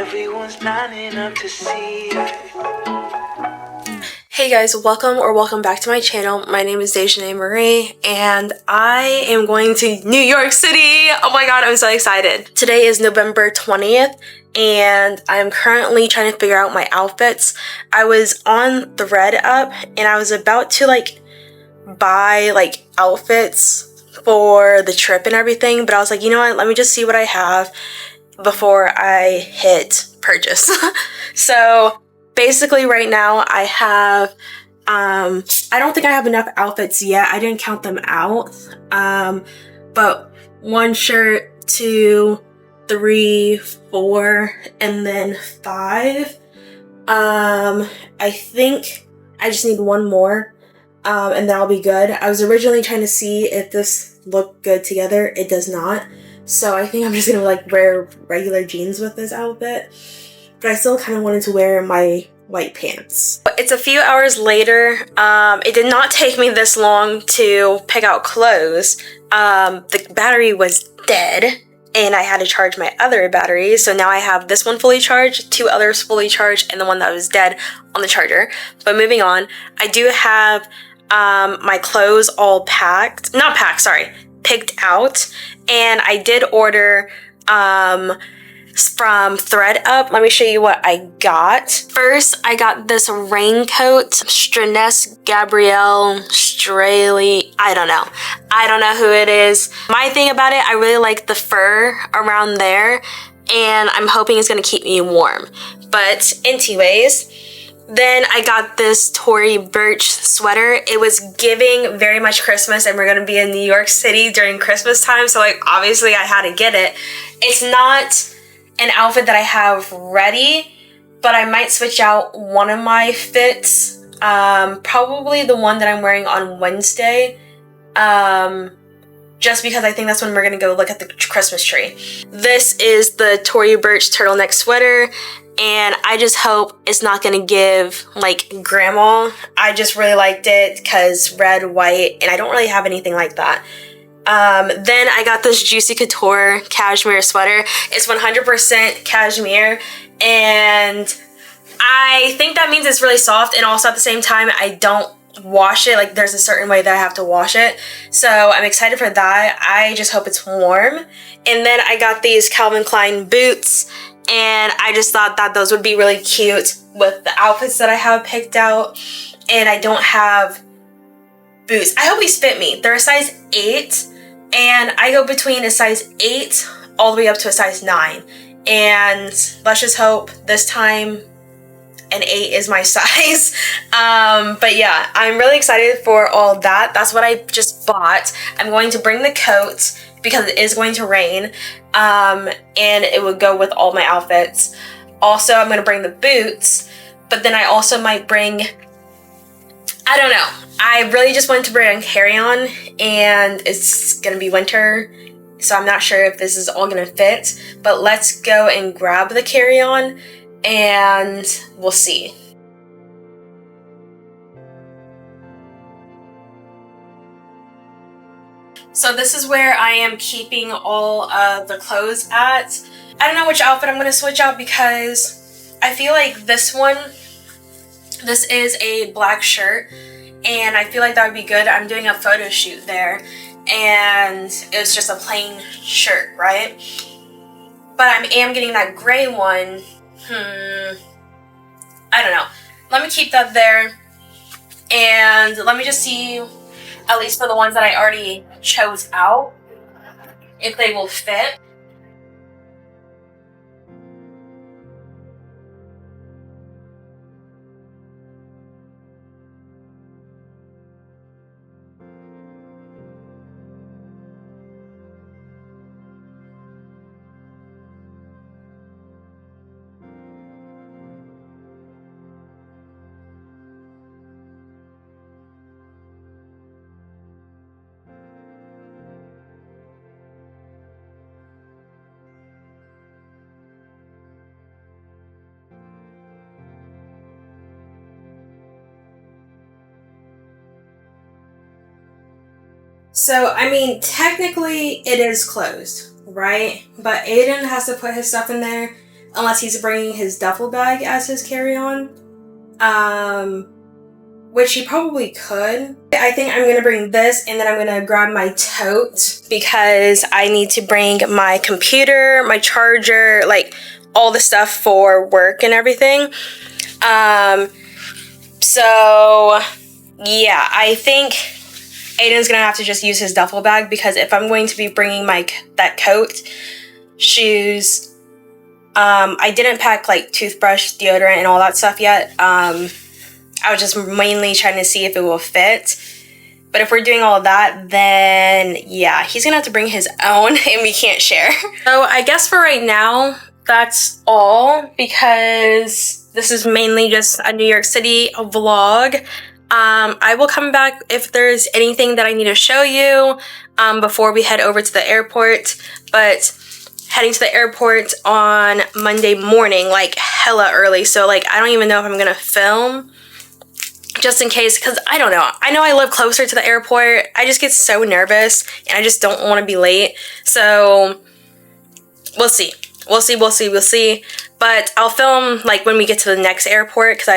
Everyone's lining up to see it. Hey guys, welcome back to my channel. My name is Daizshanaemarie and I am going to New York City. Oh my god, I'm so excited. Today is November 20th and I'm currently trying to figure out my outfits. I was on ThredUp and I was about to buy outfits for the trip and everything, but I was like, you know what, let me just see what I have before I hit purchase. So basically right now I have I don't think I have enough outfits yet. I didn't count them out. But 1 shirt, 2, 3, 4, and then 5. I think I just need 1 more. And that'll be good. I was originally trying to see if this looked good together. It does not. So I think I'm just gonna wear regular jeans with this outfit. But I still kind of wanted to wear my white pants. It's a few hours later. It did not take me this long to pick out clothes. The battery was dead and I had to charge my other batteries. So now I have this one fully charged, 2 others fully charged, and the one that was dead on the charger. But moving on, I do have my clothes all picked out, and I did order from ThredUp. Let me show you what I got. First, I got this raincoat, Stranes Gabrielle Straley. I don't know who it is. My thing about it, I really like the fur around there, and I'm hoping it's gonna keep me warm. But anyways, then I got this Tory Burch sweater. It was giving very much Christmas, and we're gonna be in New York City during Christmas time, so obviously I had to get it. It's not an outfit that I have ready, but I might switch out one of my fits. Probably the one that I'm wearing on Wednesday. Just because I think that's when we're gonna go look at the Christmas tree. This is the Tory Burch turtleneck sweater, and I just hope it's not gonna give grandma. I just really liked it because red, white, and I don't really have anything like that. Then I got this Juicy Couture cashmere sweater. It's 100% cashmere, and I think that means it's really soft, and also at the same time I don't wash it. There's a certain way that I have to wash it, so I'm excited for that. I just hope it's warm. And then I got these Calvin Klein boots, and I just thought that those would be really cute with the outfits that I have picked out, and I don't have boots. I hope these fit me. They're a size 8, and I go between a size 8 all the way up to a size 9, and let's just hope this time an 8 is my size. But yeah, I'm really excited for all that. That's what I just bought. I'm going to bring the coat because it is going to rain, and it would go with all my outfits. Also, I'm going to bring the boots, but then I also might bring, I don't know. I really just wanted to bring a carry-on, and it's going to be winter, so I'm not sure if this is all going to fit, but let's go and grab the carry-on and we'll see. So this is where I am keeping all of the clothes at. I don't know which outfit I'm going to switch out because I feel like this is a black shirt, and I feel like that would be good. I'm doing a photo shoot there, and it was just a plain shirt, right? But I am getting that gray one. I don't know. Let me keep that there, and let me just see, at least for the ones that I already chose out, if they will fit. So, I mean, technically it is closed, right? But Aiden has to put his stuff in there. unless he's bringing his duffel bag as his carry-on. Which he probably could. I think I'm gonna bring this, and then I'm gonna grab my tote because I need to bring my computer, my charger, like all the stuff for work and everything. So yeah, I think Aiden's gonna have to just use his duffel bag because if I'm going to be bringing that coat, shoes, I didn't pack like toothbrush, deodorant, and all that stuff yet. I was just mainly trying to see if it will fit. But if we're doing all of that, then yeah, he's gonna have to bring his own and we can't share. So I guess for right now, that's all because this is mainly just a New York City vlog. I will come back if there's anything that I need to show you before we head over to the airport. But heading to the airport on Monday morning, like hella early. So like I don't even know if I'm gonna film. Just in case, because I don't know. I know I live closer to the airport. I just get so nervous and I just don't want to be late. So we'll see. We'll see. But I'll film like when we get to the next airport because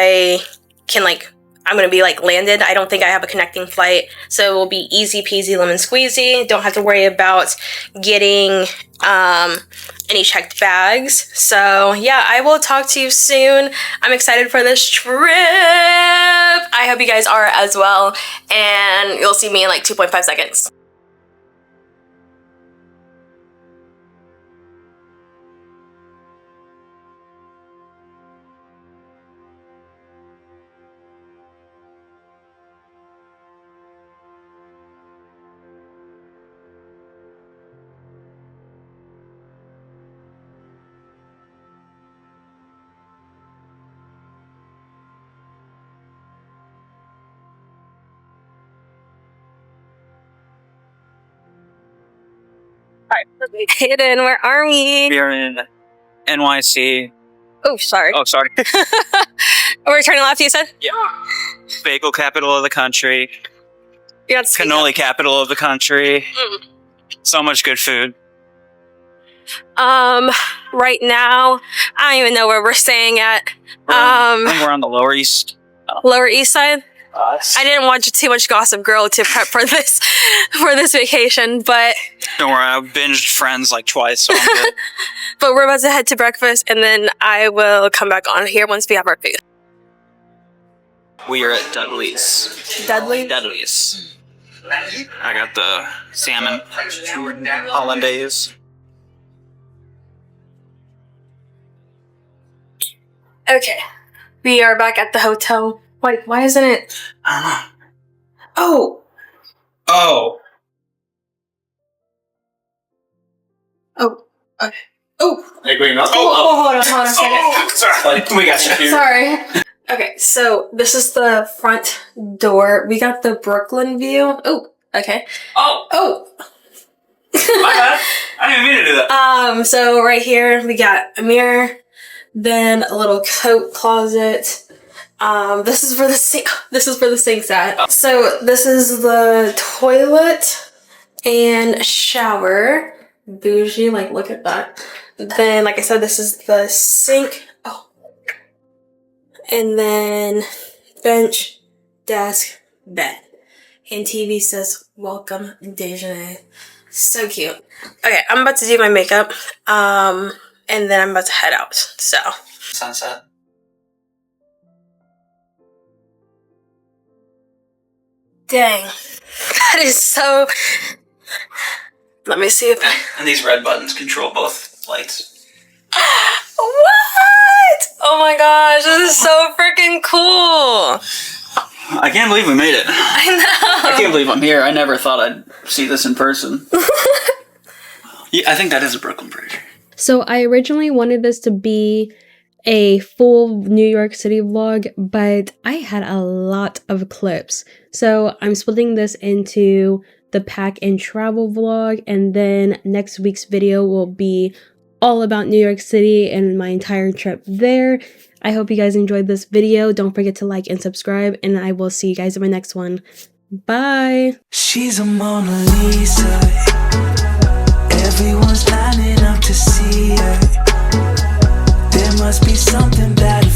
I'm going to be like landed. I don't think I have a connecting flight. So it will be easy peasy lemon squeezy. Don't have to worry about getting any checked bags. So yeah, I will talk to you soon. I'm excited for this trip. I hope you guys are as well. And you'll see me in like 2.5 seconds. Alright, Hayden, where are we? We are in NYC. Oh, sorry. Oh, sorry. We're turning left, you said? Yeah. Bagel capital of the country. Yeah, Cannoli capital of the country. So much good food. Right now, I don't even know where we're staying at. I think we're on the Lower East. Lower East Side? I didn't watch too much Gossip Girl to prep for this vacation, but Don't worry, I binged Friends like twice, so I'm good. but we're about to head to breakfast, and then I will come back on here once we have our food. We are at Dudley's. Dudley's. I got the salmon hollandaise. Okay, we are back at the hotel. Wait, why isn't it? I Oh, don't know. oh, okay. Oh, Hey, wait, no. hold on a second. Sorry. We got you. Sorry. Okay, so this is the front door. We got the Brooklyn view. Oh, okay. Oh. My bad. I didn't even mean to do that. So right here we got a mirror, then a little coat closet. This is where the sink. This is where the sink's at. So this is the toilet and shower. Bougie, like look at that. Then, like I said, this is the sink. Oh, and then bench, desk, bed, and TV says "Welcome, Daizshanae." So cute. Okay, I'm about to do my makeup. And then I'm about to head out. So Sunset. dang, that is so. Let me see if I. And these red buttons control both lights. What? Oh my gosh, this is so freaking cool. I can't believe we made it. I know. I can't believe I'm here. I never thought I'd see this in person. Yeah, I think that is a Brooklyn Bridge. So I originally wanted this to be a full New York City vlog, but I had a lot of clips. So I'm splitting this into the pack and travel vlog, and then next week's video will be all about New York City and my entire trip there. I hope you guys enjoyed this video. Don't forget to like and subscribe, and I will see you guys in my next one. Bye! She's a Mona Lisa. Everyone's lining up to see her. must be something bad